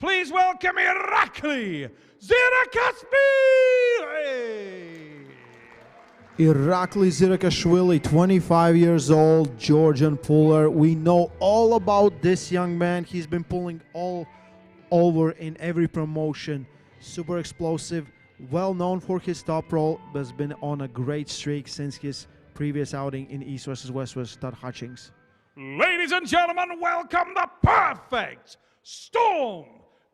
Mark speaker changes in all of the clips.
Speaker 1: Please welcome Irakli Zirakashvili!
Speaker 2: Irakli Zirakashvili, 25 years old, Georgian puller. We know all about this young man. He's been pulling all over in every promotion. Super explosive, well known for his top roll, but has been on a great streak since his previous outing in East vs. West vs. Todd Hutchings.
Speaker 1: Ladies and gentlemen, welcome the perfect Storm,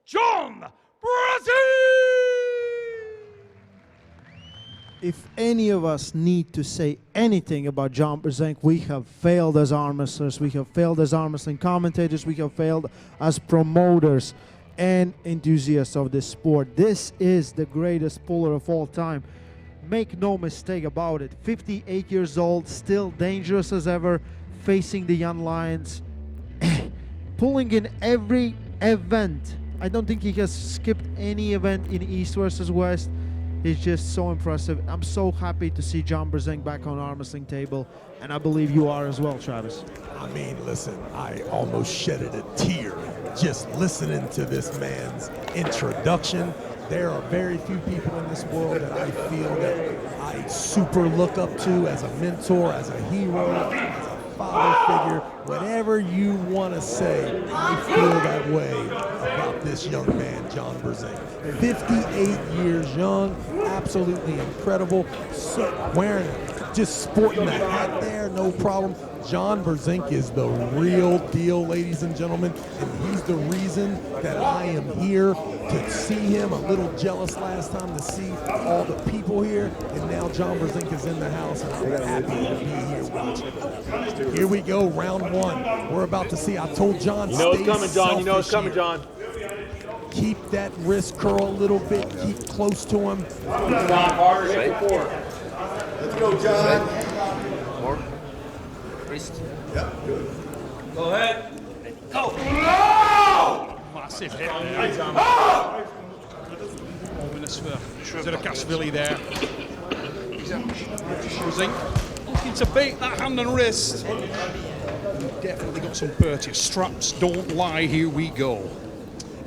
Speaker 1: John Brzenk!
Speaker 2: If any of us need to say anything about John Brzenk, we have failed as arm wrestlers, we have failed as arm wrestling commentators, we have failed as promoters and enthusiasts of this sport. This is the greatest puller of all time. Make no mistake about it. 58 years old, still dangerous as ever, facing the young lions, pulling in every event. I don't think he has skipped any event in East versus West. He's just so impressive. I'm so happy to see John Brzenk back on arm wrestling table, and I believe you are as well, Travis.
Speaker 3: I mean, listen, I almost shedded a tear just listening to this man's introduction. There are very few people in this world that I feel that I super look up to as a mentor, as a hero, as a father figure, whatever you want to say. I feel that way about this young man, John Brzenk. 58 years young, absolutely incredible. So wearing, just sporting the hat there, no problem. John Brzenk is the real deal, ladies and gentlemen, and he's the reason that I am here to see him. A little jealous last time to see all the people here, and now John Brzenk is in the house, and I'm happy to be here watching. Here we go, round one. We're about to see. I told John,
Speaker 4: you know it's coming, John. You know it's coming, John.
Speaker 3: Keep that wrist curl a little bit. Keep close to him.
Speaker 4: John, harder hit before.
Speaker 5: Let's go, John.
Speaker 4: More. Wrist.
Speaker 5: Yep.
Speaker 4: Go ahead. Go.
Speaker 1: Oh! Massive hit there. Oh! Ominous for Zirakashvili there. Brzenk looking to bait that hand and wrist. Definitely got some purchase. Straps don't lie. Here we go.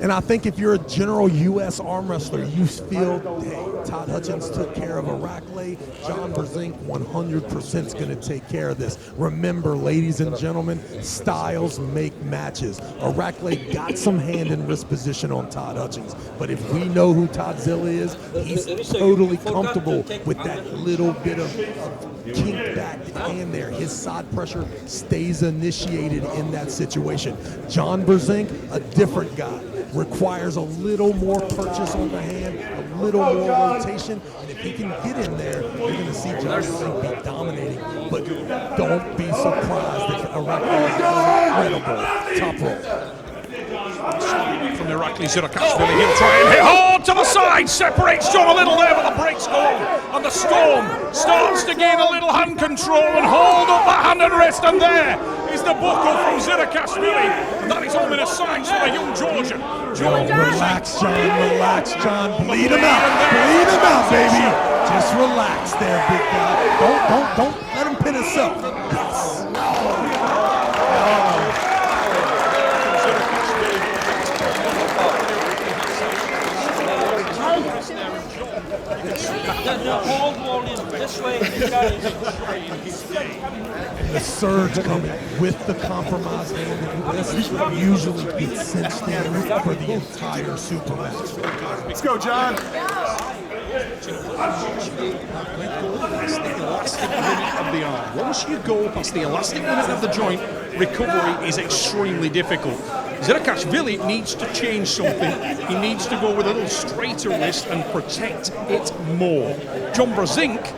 Speaker 3: And I think if you're a general U.S. arm wrestler, you feel, hey, Todd Hutchings took care of Irakli. John Brzenk 100% is going to take care of this. Remember, ladies and gentlemen, styles make matches. Irakli got some hand and wrist position on Todd Hutchings. But if we know who Toddzilla is, he's totally comfortable with that little bit of kink back hand there. His side pressure stays initiated in that situation. John Brzenk, a different guy. Requires a little more purchase on the hand, a little more rotation, and if he can get in there, you're going to see John Brzenk be dominating. But don't be surprised if Irakli is incredible top roll.
Speaker 1: From Irakli Zirakashvili, he'll try and hit hard to the side, separates John a little there, but the brakes go on, and the Storm starts to gain a little hand control and hold up the hand and wrist, and there is the buckle from Zirakashvili. That is ominous signs for the young Georgian.
Speaker 3: Relax, John, bleed him out, baby. Just relax there, big guy. Don't let him pin himself. Yes. The surge coming with the compromise hand. This usually gets cinched in for the entire super match.
Speaker 5: Let's go, John.
Speaker 1: The elastic limit of the arm. Once you go past the elastic limit of the joint, recovery is extremely difficult. Zirakashvili needs to change something. He needs to go with a little straighter wrist and protect it more. John Brzenk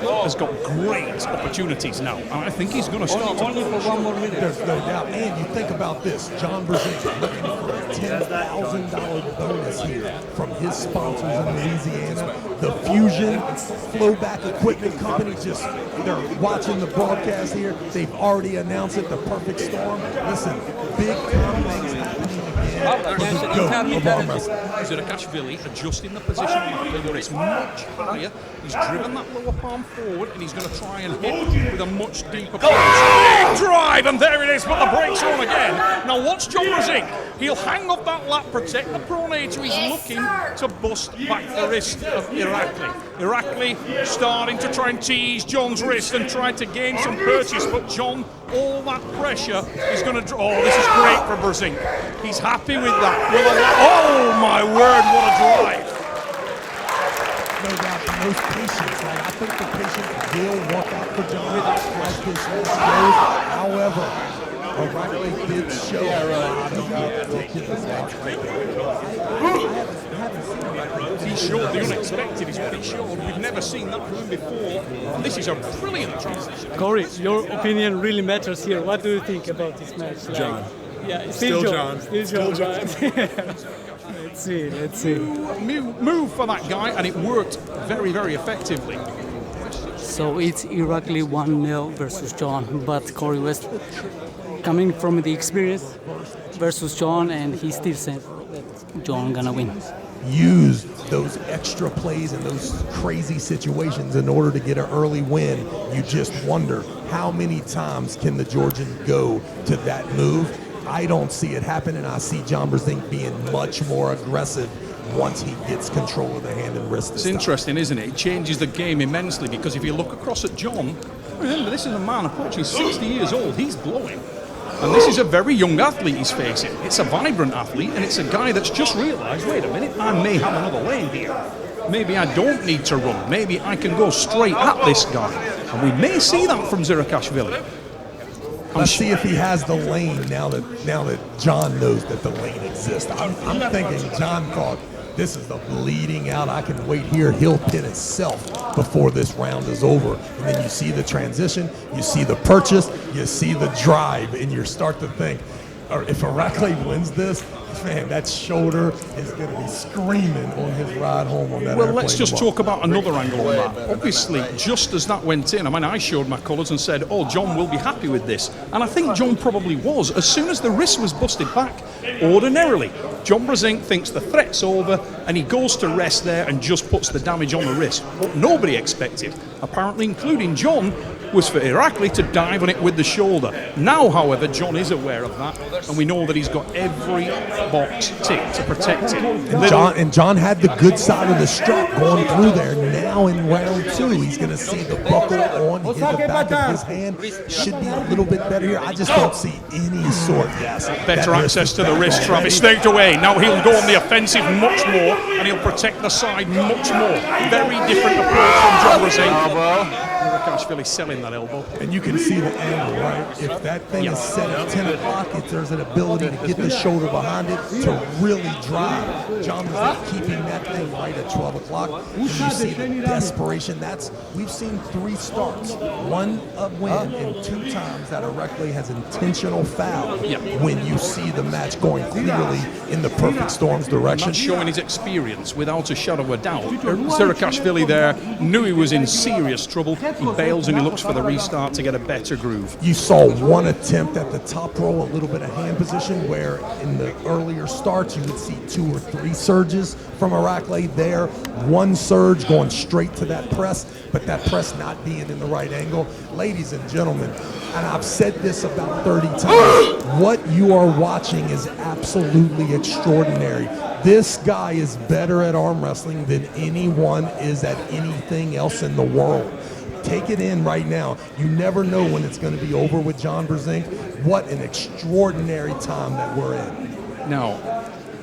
Speaker 1: has got great opportunities now, and I think he's going to start
Speaker 4: only for 1 more minute.
Speaker 3: There's no doubt. And you think about this, John Brzenk looking for a $10,000 bonus here from his sponsors in Louisiana. The Fusion Flowback Equipment Company, they're watching the broadcast here. They've already announced it, the perfect storm. Listen, big things happening again for the GOAT of arm wrestling.
Speaker 1: Zirakashvili adjusting the position on the wrist much higher. He's driven that lower palm forward, and he's going to try and hit with a much deeper punch. Big drive, and there it is, but the brakes are on again. Now watch John Brzenk He'll hang up that lap, protect the pronator. He's looking to bust back the wrist of Irakli. Irakli starting to try and tease John's wrist and try to gain some purchase, but John, all that pressure is going to... Oh, this is great for Brzenk. He's happy with that. Oh, my word, what a drive.
Speaker 3: No doubt the most patience. Like, I think the patience will work out for John as this match goes. However, Irakli did show a lot of ridiculous match right there.
Speaker 1: He showed the unexpected is what he showed. We've never seen that from him before. And this is a brilliant transition.
Speaker 6: Corey, your opinion really matters here. What do you think about this match? Like,
Speaker 5: John.
Speaker 6: Yeah,
Speaker 5: Still John.
Speaker 6: Still John. Let's see.
Speaker 1: Move for that guy, and it worked very, very effectively.
Speaker 6: So it's Irakli 1-0 versus John, but Corey West coming from the experience versus John, and he still said that John gonna win.
Speaker 3: Use those extra plays and those crazy situations in order to get an early win. You just wonder how many times can the Georgian go to that move. I don't see it happen, and I see John Brzenk being much more aggressive once he gets control of the hand and wrist.
Speaker 1: It's interesting, isn't it? It changes the game immensely, because if you look across at John, remember, this is a man approaching 60 years old. He's glowing. And this is a very young athlete he's facing. It's a vibrant athlete, and it's a guy that's just realized, wait a minute, I may have another lane here. Maybe I don't need to run. Maybe I can go straight at this guy. And we may see that from Zirakashvili.
Speaker 3: Let's see if he has the lane now that John knows that the lane exists. I'm thinking John thought, this is the bleeding out. I can wait here. He'll pin himself before this round is over. And then you see the transition, you see the purchase, you see the drive, and you start to think, if Irakli wins this, man, that shoulder is going to be screaming on his ride home on that
Speaker 1: Well,
Speaker 3: airplane
Speaker 1: let's just
Speaker 3: tomorrow.
Speaker 1: talk about another angle on that. Obviously, just as that went in, I mean, I showed my colours and said, oh, John will be happy with this. And I think John probably was. As soon as the wrist was busted back, ordinarily, John Brzenk thinks the threat's over, and he goes to rest there and just puts the damage on the wrist. What nobody expected, apparently including John, was for Irakli to dive on it with the shoulder. Now, however, John is aware of that, and we know that he's got every box ticked to protect it.
Speaker 3: And John had the good side of the strap going through there. Now in round 2, he's going to see the buckle on the back of his hand. Should be a little bit better here. I just don't see any sort. Yes,
Speaker 1: better access to the wrist, Travis. Snaked away. Now he'll go on the offensive much more, and he'll protect the side much more. Very different approach from John Brzenk. Zirakashvili selling that elbow.
Speaker 3: And you can see the angle, right? If that thing is set at 10 o'clock, if there's an ability to get the shoulder behind it to really drive. John was keeping that thing right at 12 o'clock. You see the desperation. We've seen 3 starts. 1 a win and 2 times that Irakli has intentional foul when you see the match going clearly in the perfect storm's direction.
Speaker 1: That's showing his experience without a shadow of a doubt. Zirakashvili there knew he was in serious trouble. He bails and he looks for the restart to get a better groove.
Speaker 3: You saw 1 attempt at the top row, a little bit of hand position, where in the earlier starts you would see 2 or 3 surges from Irakli there. 1 surge going straight to that press, but that press not being in the right angle. Ladies and gentlemen, and I've said this about 30 times, what you are watching is absolutely extraordinary. This guy is better at arm wrestling than anyone is at anything else in the world. Take it in right now. You never know when it's going to be over with John Brzenk. What an extraordinary time that we're in.
Speaker 1: Now,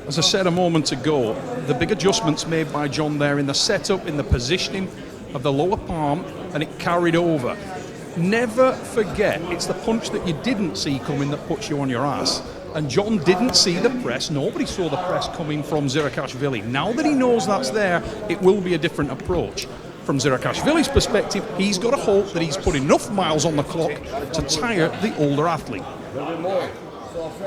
Speaker 1: as I said a moment ago, the big adjustments made by John there in the setup, in the positioning of the lower palm, and it carried over. Never forget, it's the punch that you didn't see coming that puts you on your ass. And John didn't see the press. Nobody saw the press coming from Zirakashvili. Now that he knows that's there, it will be a different approach. From Zirakashvili's perspective, he's got to hope that he's put enough miles on the clock to tire the older athlete.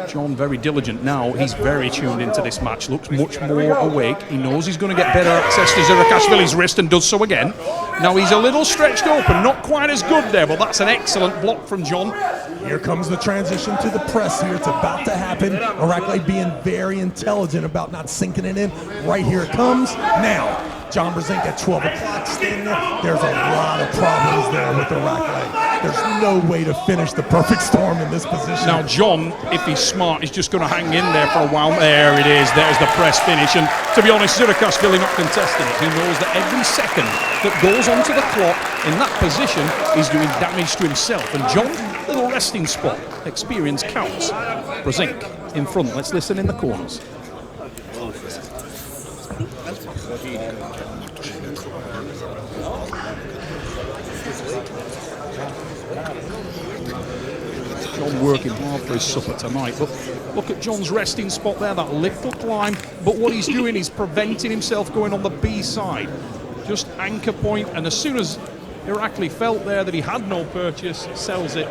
Speaker 1: John very diligent now. He's very tuned into this match, looks much more awake. He knows he's going to get better access to Zirakashvili's wrist and does so again. Now he's a little stretched open, not quite as good there, but that's an excellent block from John.
Speaker 3: Here comes the transition to the press here. It's about to happen. Irakli being very intelligent about not sinking it in. Right here it comes. Now, John Brzenk at 12 o'clock standing there. There's a lot of problems there with Irakli. There's no way to finish the perfect storm in this position.
Speaker 1: Now, John, if he's smart, is just going to hang in there for a while. There it is. There's the press finish. And to be honest, Zirakashvili not contesting it. He knows that every second that goes onto the clock in that position is doing damage to himself. And John, little resting spot. Experience counts. Brzenk in front. Let's listen in the corners. John working hard for his supper tonight, but look at John's resting spot there, that little climb, but what he's doing is preventing himself going on the B side. Just anchor point, and as soon as Irakli felt there that he had no purchase, sells it.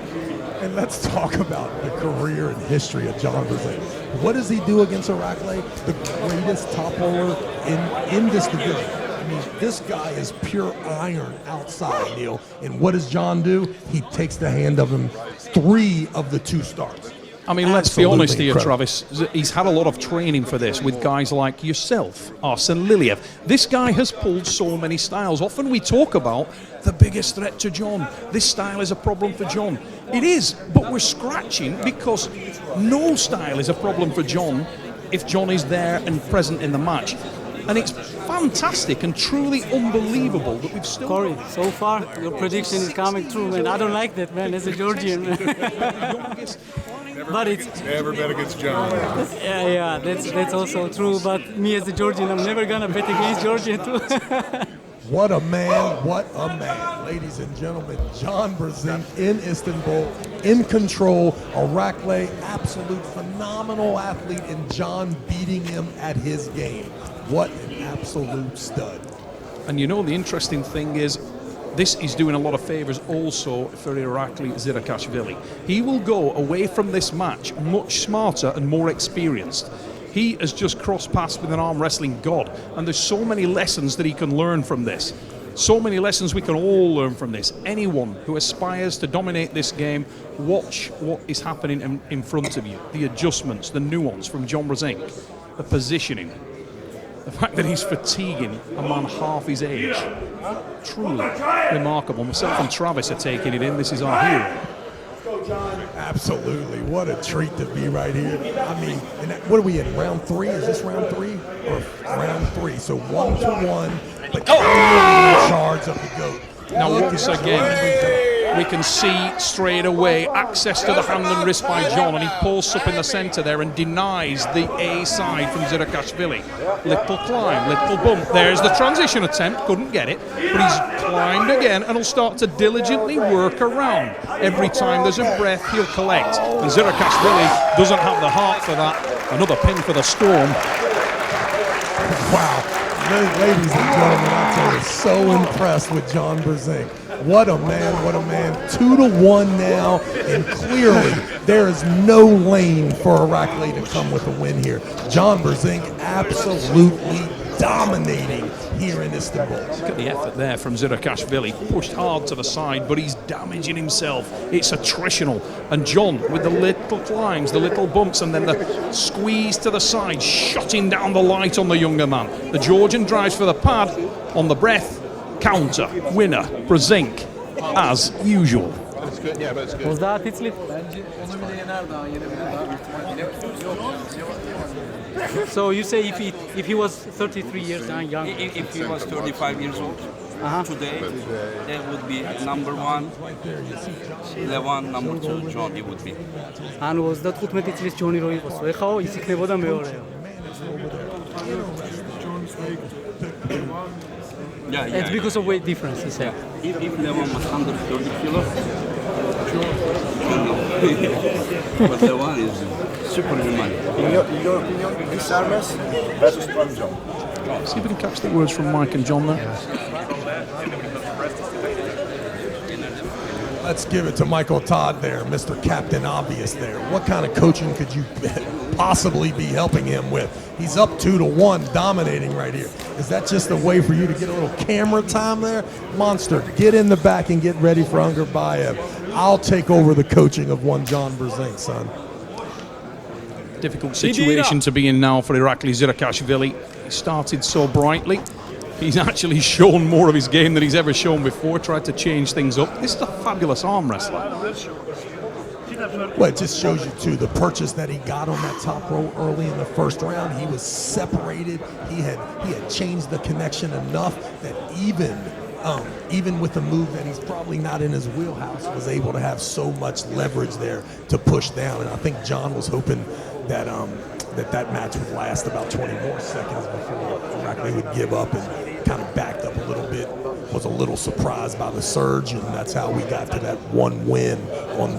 Speaker 3: And let's talk about the career and history of John Brzenk. What does he do against Irakli? The greatest top roller in this division. I mean, this guy is pure iron outside, Neil. And what does John do? He takes the hand of him 3 of the 2 starts.
Speaker 1: I mean, let's be honest here,
Speaker 3: incredible.
Speaker 1: Travis. He's had a lot of training for this with guys like yourself, Arsen Liliev. This guy has pulled so many styles. Often we talk about the biggest threat to John. This style is a problem for John. It is, but we're scratching because no style is a problem for John if John is there and present in the match. And it's fantastic and truly unbelievable that we've still...
Speaker 6: Corey, so far your prediction is coming true, man. I don't like that, man, as a Georgian. But it's
Speaker 5: Never bet against John.
Speaker 6: yeah, that's also true. But me as a Georgian, I'm never gonna bet against Georgia too.
Speaker 3: What a man, what a man. Ladies and gentlemen, John Brzenk in Istanbul, in control. Irakli, absolute phenomenal athlete, and John beating him at his game. What an absolute stud.
Speaker 1: And you know, the interesting thing is, this is doing a lot of favours also for Irakli Zirakashvili. He will go away from this match much smarter and more experienced. He has just crossed paths with an arm wrestling god, and there's so many lessons that he can learn from this. So many lessons we can all learn from this. Anyone who aspires to dominate this game, watch what is happening in front of you. The adjustments, the nuance from John Brzenk, the positioning. The fact that he's fatiguing a man half his age. Truly remarkable. Myself and Travis are taking it in. This is our hero.
Speaker 3: Absolutely. What a treat to be right here. I mean, what are we in, round 3? Is this round 3? Or round 3. So 1-1. But charge of the GOAT.
Speaker 1: Now once again, we can see straight away access to the hand and wrist by John, and he pulls up in the centre there and denies the A side from Zirakashvili. Little climb, little bump. There's the transition attempt, couldn't get it, but he's climbed again and he'll start to diligently work around. Every time there's a breath, he'll collect. And Zirakashvili doesn't have the heart for that. Another pin for the Storm.
Speaker 3: Wow. Ladies and gentlemen, I tell you, so impressed with John Brzenk. What a man, what a man. 2-1 now, and clearly there is no lane for Irakli to come with a win here. John Brzenk absolutely dominating here in Istanbul.
Speaker 1: Look at the effort there from Zirakashvili. Pushed hard to the side, but he's damaging himself. It's attritional. And John, with the little climbs, the little bumps, and then the squeeze to the side, shutting down the light on the younger man. The Georgian drives for the pad on the breath. Counter, winner, Brzenk, as usual.
Speaker 5: That's good. Yeah, but it's good.
Speaker 6: Was that it's lit? So you say if he was 33 years young,
Speaker 4: If he was 35 years old today, that would be number 1, Levan, number 2, John, he would be.
Speaker 6: ანუ 35 წლის ჯონი რო იყოს, ეხაო ის იქნებოდა მეორე.
Speaker 4: Yeah,
Speaker 6: It's because of weight difference, he said.
Speaker 4: If Levan was 130 kilos, but Levan is superhuman.
Speaker 5: In your opinion, this Armes versus Strong John.
Speaker 1: See if we can catch the words from Mike and John there.
Speaker 3: Let's give it to Michael Todd there, Mr. Captain Obvious there. What kind of coaching could you possibly be helping him with? He's up 2-1, dominating right here. Is that just a way for you to get a little camera time there? Monster, get in the back and get ready for Unger Bayev. I'll take over the coaching of one John Brzenk, son.
Speaker 1: Difficult situation to be in now for Irakli Zirakashvili. He started so brightly, He's actually shown more of his game than he's ever shown before, tried to change things up. This is a fabulous arm wrestler.
Speaker 3: Well, it just shows you, too, the purchase that he got on that top row early in the first round. He was separated. He had changed the connection enough that even with a move that he's probably not in his wheelhouse, was able to have so much leverage there to push down. And I think John was hoping that that match would last about 20 more seconds before Irakli would give up, and kind of backed up a little bit. Was a little surprised by the surge, and that's how we got to that one win on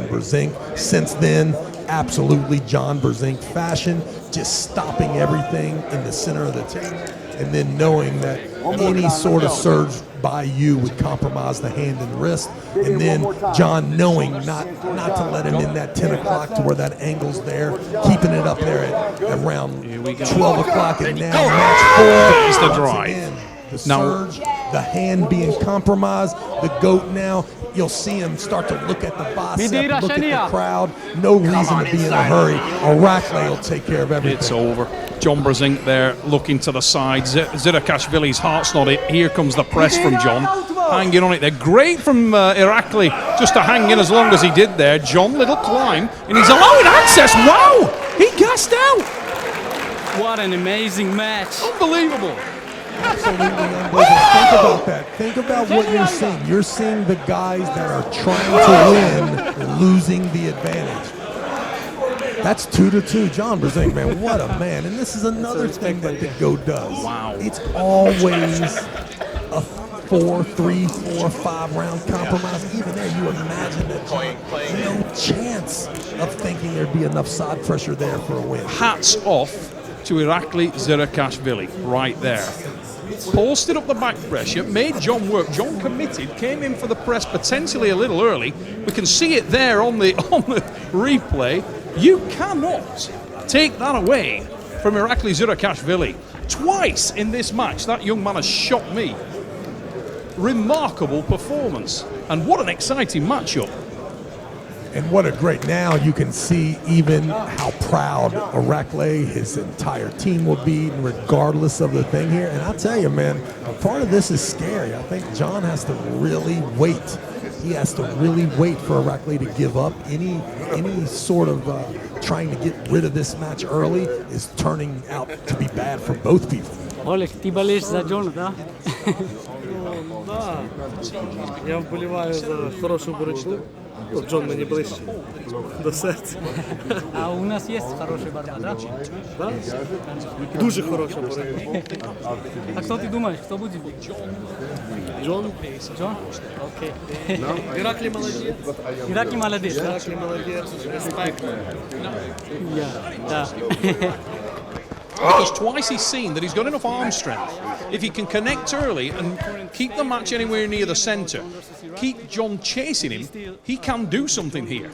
Speaker 3: Brzenk. Since then, absolutely John Brzenk fashion, just stopping everything in the center of the table, and then knowing that any sort of surge by you would compromise the hand and wrist, and then John knowing not to let him in that 10 o'clock to where that angle's there, keeping it up there at around 12 o'clock, and now match 4
Speaker 1: is the drive.
Speaker 3: Again, the surge, the hand being compromised, the GOAT now, you'll see him start to look at the bicep, look at the crowd. No reason to be in a hurry. Irakli will take care of everything.
Speaker 1: It's over. John Brzenk there looking to the side. Zirakashvili's heart's not it. Here comes the press from John. Hanging on it. They're great from Irakli just to hang in as long as he did there. John, little climb, and he's allowing access. Wow! He gassed out.
Speaker 6: What an amazing match.
Speaker 1: Unbelievable.
Speaker 3: Absolutely unbelievable. Think about that. Think about what you're seeing. You're seeing the guys that are trying to win losing the advantage. That's 2-2. John Brzenk, man, what a man. And this is another thing that the GOAT does.
Speaker 1: Wow.
Speaker 3: It's always a 4, 3, 4, 5 round compromise. Even there, you imagine that no chance of thinking there'd be enough side pressure there for a win.
Speaker 1: Hats off to Irakli Zirakashvili right there. Posted up the back pressure, made John work. John committed, came in for the press potentially a little early. We can see it there on the replay. You cannot take that away from Irakli Zirakashvili. Twice in this match, that young man has shocked me. Remarkable performance, and what an exciting matchup.
Speaker 3: And what a great, now you can see even how proud Irakli, his entire team will be, regardless of the thing here. And I'll tell you, man, a part of this is scary. I think John has to really wait. He has to really wait for Irakli to give up. Any sort of trying to get rid of this match early is turning out to be bad for both people.
Speaker 6: Олег, ти болеешь за Джона, да?
Speaker 7: Да, я вболіваю за хорошу боротьбу. Джон мені ближче до серця.
Speaker 6: А у нас есть хороший борьба, да?
Speaker 7: Да? Дуже хороша боротьба.
Speaker 6: А кто ты думаешь, кто будет?
Speaker 7: Джон?
Speaker 6: Джон? Окей.
Speaker 7: Ираклі молодець.
Speaker 6: Ираклі молодец, да?
Speaker 7: Ираклі молодець. Респект.
Speaker 6: Да.
Speaker 1: Because twice he's seen that he's got enough arm strength. If he can connect early and keep the match anywhere near the center, keep John chasing him, he can do something here.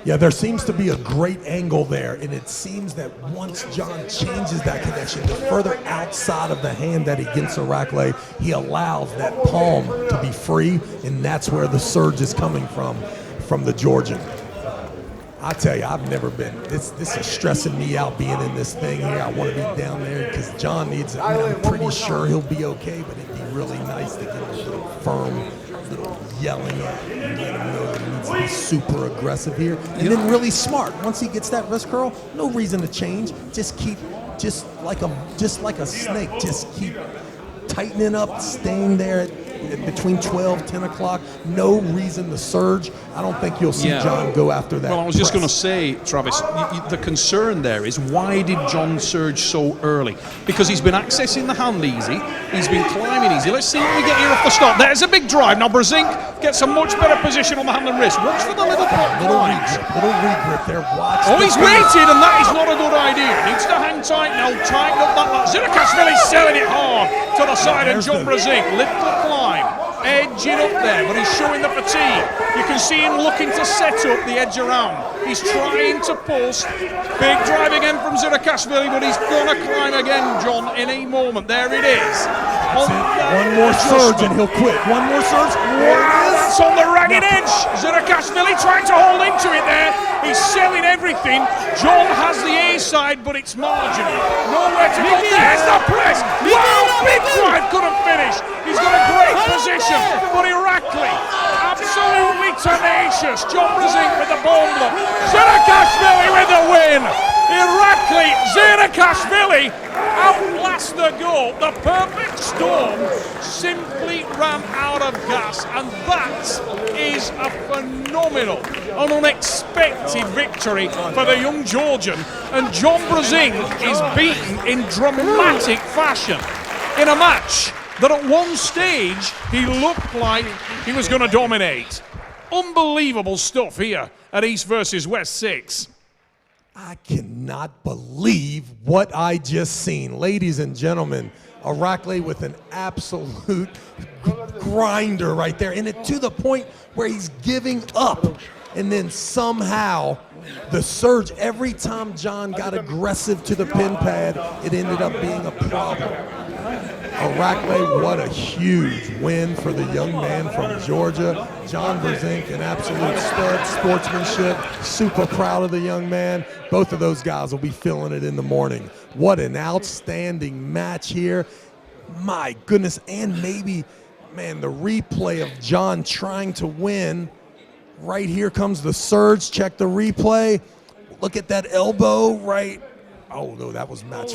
Speaker 3: Yeah, there seems to be a great angle there, and it seems that once John changes that connection to further outside of the hand that he gets Irakli, he allows that palm to be free, and that's where the surge is coming from the Georgian. I tell you, I've never been, this is stressing me out being in this thing here. I want to be down there because John needs it. I mean, I'm pretty sure he'll be okay, but it'd be really nice to get a little firm, little yelling at him and let him know that he needs to be super aggressive here. And then really smart. Once he gets that wrist curl, no reason to change. Just keep, just like a snake, just keep tightening up, staying there at between 12, 10 o'clock. No reason to surge. I don't think you'll see John go after that.
Speaker 1: Well, I was just going to say, Travis, the concern there is, why did John surge so early? Because he's been accessing the hand easy. He's been climbing easy. Let's see what we get here off the start. There's a big drive. Now Brzenk gets a much better position on the hand and wrist. Watch for the little climbs.
Speaker 3: Little regrip there. Watch.
Speaker 1: Oh, he's waited, and that is not a good idea. Needs to hang tight now. Tighten up that lat. Zirakashvili's selling it hard to the side of John Brzenk. Little climb. Edging up there, but he's showing the fatigue. You can see him looking to set up the edge around. He's trying to pulse. Big drive again from Zirakashvili. Zirakashvili, but he's going to climb again, John, in a moment. There it is.
Speaker 3: That's it. One more surge and he'll quit. One more surge.
Speaker 1: Wow, that's on the ragged edge. Zirakashvili trying to hold into it there. He's selling everything. John has the A side, but it's marginal. Nowhere to go. There's the press. Wow, big drive, couldn't finish. He's got a great position, but Irakli, absolutely tenacious. John Brzenk with the bone block. Zirakashvili with the win. Irakli Zirakashvili outlasts the goal. The perfect storm simply ran out of gas, and that is a phenomenal, an unexpected victory for the young Georgian. And John Brzenk is beaten in dramatic fashion in a match that at one stage he looked like he was going to dominate. Unbelievable stuff here at East versus West 6.
Speaker 3: I cannot believe what I just seen. Ladies and gentlemen, Irakli with an absolute grinder right there. And it to the point where he's giving up. And then somehow the surge, every time John got aggressive to the pin pad, it ended up being a problem. Irakli, what a huge win for the young man from Georgia. John Brzenk, an absolute stud, sportsmanship, super proud of the young man. Both of those guys will be feeling it in the morning. What an outstanding match here. My goodness, and maybe, man, the replay of John trying to win. Right here comes the surge, check the replay. Look at that elbow right. Oh no, that was match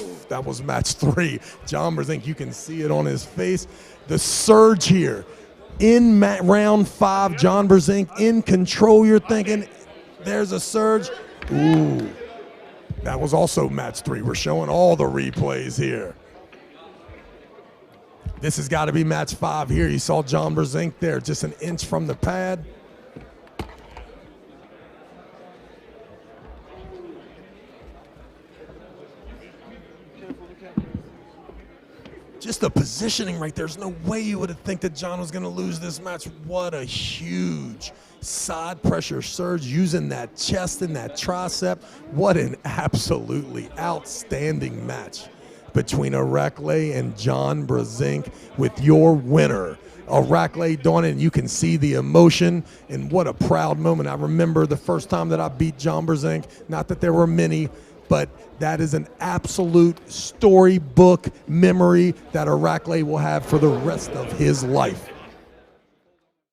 Speaker 3: 3. John Brzenk, you can see it on his face. The surge here in round 5. John Brzenk in control. You're thinking, there's a surge. Ooh, that was also match 3. We're showing all the replays here. This has got to be match 5 here. You saw John Brzenk there, just an inch from the pad. Just the positioning right there. There's no way you would have think that John was going to lose this match. What a huge side pressure surge using that chest and that tricep. What an absolutely outstanding match between Irakli and John Brzenk with your winner, Irakli, doing it, and you can see the emotion, and what a proud moment. I remember the first time that I beat John Brzenk, not that there were many, but that is an absolute storybook memory that Irakli will have for the rest of his life.